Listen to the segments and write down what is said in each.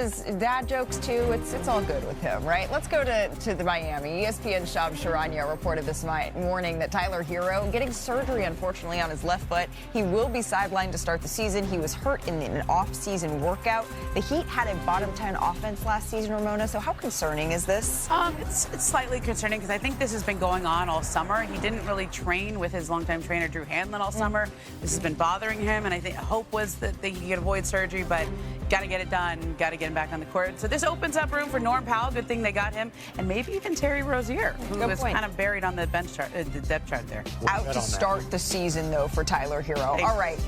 His dad jokes too. It's all good with him, right? Let's go to the Miami. ESPN Sharpe reported this morning that Tyler Hero getting surgery, unfortunately, on his left foot. He will be sidelined to start the season. He was hurt in an off-season workout. The Heat had a bottom 10 offense last season, Ramona. So how concerning is this? It's slightly concerning because I think this has been going on all summer. He didn't really train with his longtime trainer Drew Hanlon all summer. This has been bothering him, and I think hope was that he could avoid surgery, but got to get it done. Got to get him back on the court. So this opens up room for Norm Powell. Good thing they got him, and maybe even Terry Rozier, who was kind of buried on the bench chart, the depth chart there. Out to start the season, though, for Tyler Hero. All right,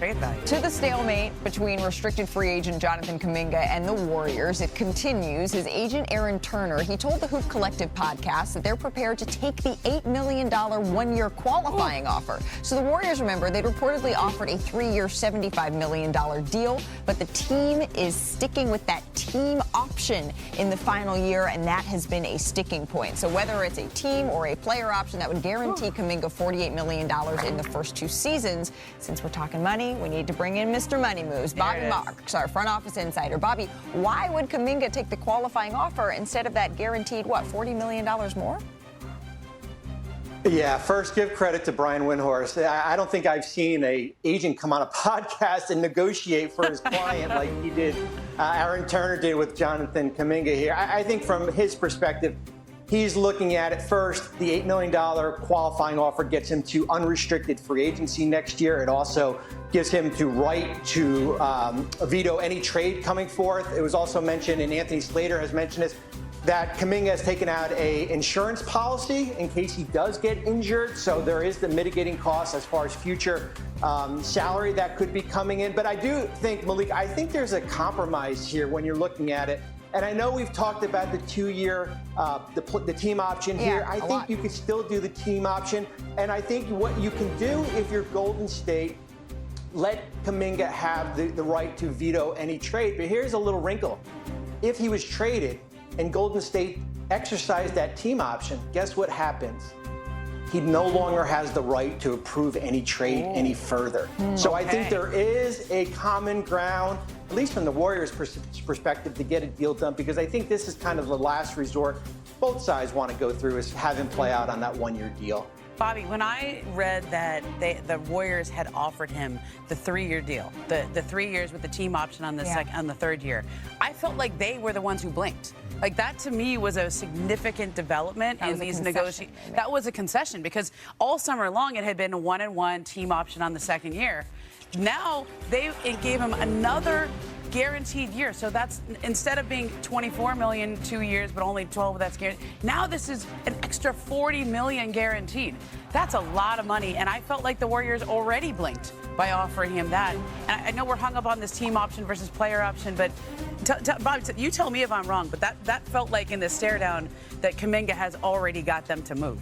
to the stalemate between restricted free agent Jonathan Kuminga and the Warriors. It continues. His agent, Aaron Turner, he told the Hoop Collective podcast that they're prepared to take the $8 million one-year qualifying offer. So the Warriors, remember, they'd reportedly offered a 3-year, $75 million deal, but the team is sticking with that team option in the final year, and that has been a sticking point. So whether it's a team or a player option, that would guarantee Kuminga $48 million in the first 2 seasons. Since we're talking money, we need to bring in Mr. Money Moves, Bobby Marks, our front office insider. Bobby, why would Kuminga take the qualifying offer instead of that guaranteed, $40 million more? Yeah, first, give credit to Brian Windhorst. I don't think I've seen an agent come on a podcast and negotiate for his client like he did, Aaron Turner did with Jonathan Kuminga here. I think from his perspective, he's looking at it first. The $8 million qualifying offer gets him to unrestricted free agency next year. It also gives him the right to veto any trade coming forth. It was also mentioned, and Anthony Slater has mentioned this, that Kuminga has taken out an insurance policy in case he does get injured. So there is the mitigating cost as far as future salary that could be coming in. But I do think, Malik, I think there's a compromise here when you're looking at it. And I know we've talked about the 2-year, the team option here. I think you could still do the team option. And I think what you can do if you're Golden State, let Kuminga have the right to veto any trade. But here's a little wrinkle. If he was traded and Golden State exercised that team option, guess what happens? He no longer has the right to approve any trade any further. So I think there is a common ground, at least from the Warriors' perspective, to get a deal done, because I think this is kind of the last resort both sides want to go through, is have him play out on that 1-year deal. Bobby, when I read that the Warriors had offered him the 3-year deal, the 3 years with the team option on the on the 3rd year, I felt like they were the ones who blinked. Like, that to me was a significant development in these negotiations. That was a concession, because all summer long it had been a 1-and-1 team option on the 2nd year. Now they gave him another guaranteed year. So that's, instead of being $24 million 2 years, but only 12 of that's guaranteed, now this is an extra $40 million guaranteed. That's a lot of money, and I felt like the Warriors already blinked by offering him that. And I know we're hung up on this team option versus player option, but Bobby, you tell me if I'm wrong, but that felt like in the stare down that Kuminga has already got them to move.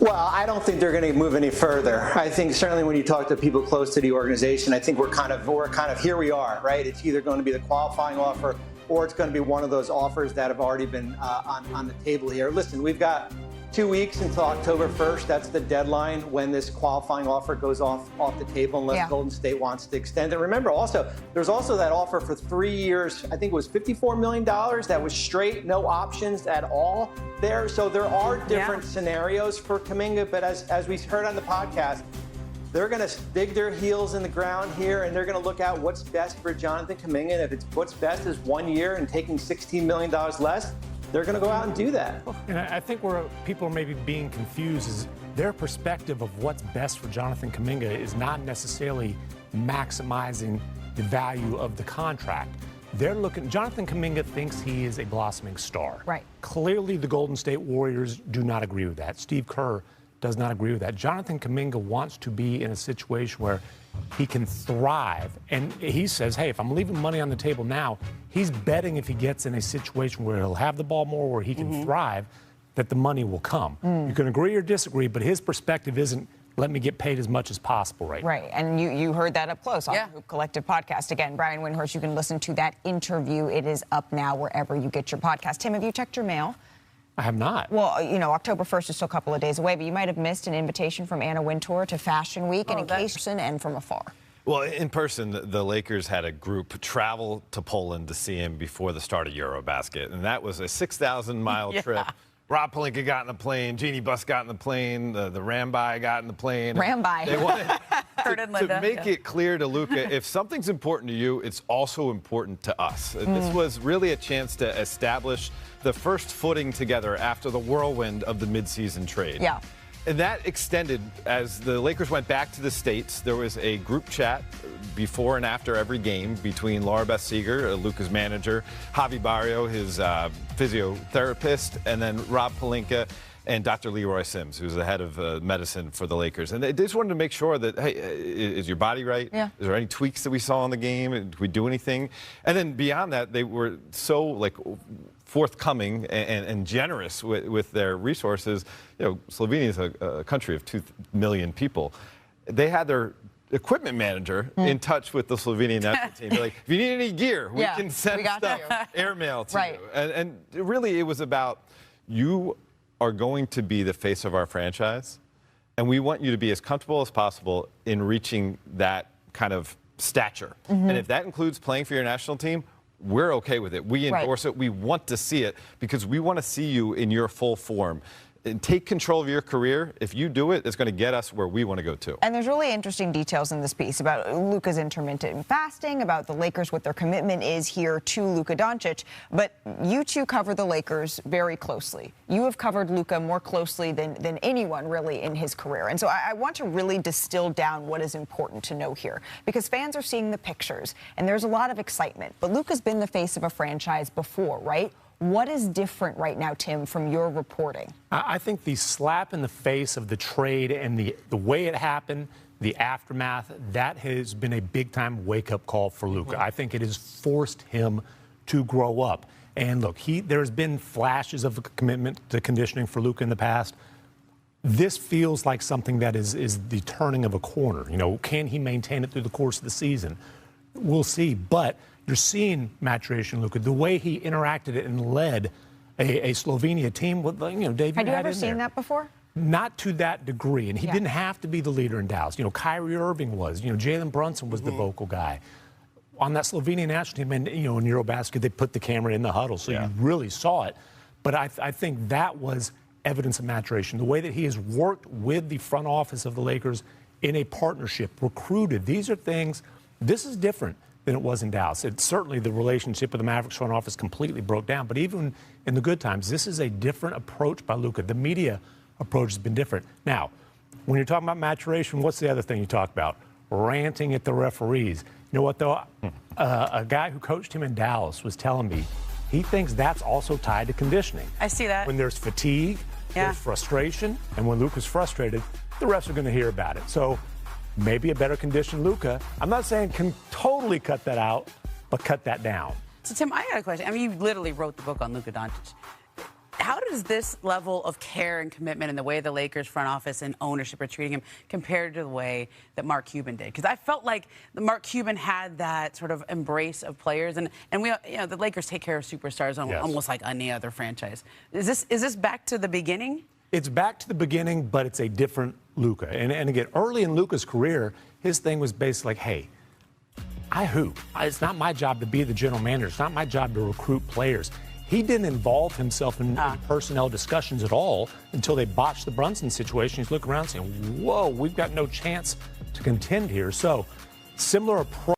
Well, I don't think they're going to move any further. I think certainly when you talk to people close to the organization, I think we're kind of here we are, right? It's either going to be the qualifying offer or it's going to be one of those offers that have already been on the table here. Listen, we've got 2 weeks until October 1st. That's the deadline when this qualifying offer goes off the table, unless Golden State wants to extend it. Remember, also, there's also that offer for 3 years. I think it was $54 million. That was straight, no options at all there. So there are different scenarios for Kuminga. But as we heard on the podcast, they're going to dig their heels in the ground here, and they're going to look at what's best for Jonathan Kuminga. And if it's what's best is 1 year and taking $16 million less, they're going to go out and do that. And I think where people are maybe being confused is their perspective of what's best for Jonathan Kuminga is not necessarily maximizing the value of the contract. They're looking, Jonathan Kuminga thinks he is a blossoming star. Right. Clearly, the Golden State Warriors do not agree with that. Steve Kerr does not agree with that. Jonathan Kuminga wants to be in a situation where he can thrive. And he says, hey, if I'm leaving money on the table now, he's betting if he gets in a situation where he'll have the ball more, where he can thrive, that the money will come. You can agree or disagree, but his perspective isn't, let me get paid as much as possible right now. Right, and you heard that up close on the Hoop Collective podcast. Again, Brian Windhorst, you can listen to that interview. It is up now wherever you get your podcast. Tim, have you checked your mail? I have not. Well, you know, October 1st is still a couple of days away, but you might have missed an invitation from Anna Wintour to Fashion Week, and in case and from afar. Well, in person, the Lakers had a group travel to Poland to see him before the start of Eurobasket, and that was a 6,000-mile trip. Rob Pelinka got in the plane, Jeannie Buss got in the plane, the Rambi got in the plane. Rambi. They wanted to make it clear to Luka, if something's important to you, it's also important to us. This was really a chance to establish the first footing together after the whirlwind of the midseason trade. Yeah. And that extended as the Lakers went back to the States. There was a group chat before and after every game between Laura Beth Seeger, Luka's manager, Javi Barrio, his physiotherapist, and then Rob Pelinka and Dr. Leroy Sims, who's the head of medicine for the Lakers. And they just wanted to make sure that, hey, is your body right? Yeah. Is there any tweaks that we saw in the game? Did we do anything? And then beyond that, they were so, forthcoming and generous with their resources. Slovenia is a country of 2 million people. They had their equipment manager in touch with the Slovenian national team. They're like, if you need any gear, we can send stuff, airmail to you. And really, it was about, you are going to be the face of our franchise, and we want you to be as comfortable as possible in reaching that kind of stature. And if that includes playing for your national team, we're okay with it. We endorse it. We want to see it because we want to see you in your full form. And take control of your career. If you do it, it's going to get us where we want to go too. And there's really interesting details in this piece about Luka's intermittent fasting, about the Lakers, what their commitment is here to Luka Doncic. But you two cover the Lakers very closely. You have covered Luka more closely than anyone really in his career. And so I want to really distill down what is important to know here, because fans are seeing the pictures and there's a lot of excitement. But Luka's been the face of a franchise before, right? What is different right now, Tim, from your reporting? I think the slap in the face of the trade and the way it happened, the aftermath, that has been a big-time wake-up call for Luka. I think it has forced him to grow up. And look, there's been flashes of commitment to conditioning for Luka in the past. This feels like something that is the turning of a corner. Can he maintain it through the course of the season? We'll see. But you're seeing maturation, Luka. The way he interacted and led a Slovenia team with, Dave. Had you ever seen that before? Not to that degree, and he didn't have to be the leader in Dallas. Kyrie Irving was. Jalen Brunson was the vocal guy. On that Slovenian national team, and in Eurobasket, they put the camera in the huddle, so you really saw it. But I think that was evidence of maturation. The way that he has worked with the front office of the Lakers in a partnership, recruited. These are things. This is different than it was in Dallas. Certainly the relationship with the Mavericks front office completely broke down, but even in the good times, this is a different approach by Luka. The media approach has been different. Now, when you're talking about maturation, what's the other thing you talk about? Ranting at the referees. You know what, though? A guy who coached him in Dallas was telling me he thinks that's also tied to conditioning. I see that. When there's fatigue, there's frustration, and when Luka's frustrated, the refs are going to hear about it. So maybe a better conditioned Luka. I'm not saying can totally cut that out, but cut that down. So, Tim, I got a question. I mean, you literally wrote the book on Luka Doncic. How does this level of care and commitment and the way the Lakers front office and ownership are treating him compared to the way that Mark Cuban did? Because I felt like Mark Cuban had that sort of embrace of players, and we, the Lakers take care of superstars almost like any other franchise. Is this back to the beginning? It's back to the beginning, but it's a different Luka. And again, early in Luka's career, his thing was basically like, hey, I hoop. It's not my job to be the general manager. It's not my job to recruit players. He didn't involve himself in personnel discussions at all until they botched the Brunson situation. He's looking around saying, whoa, we've got no chance to contend here. So similar approach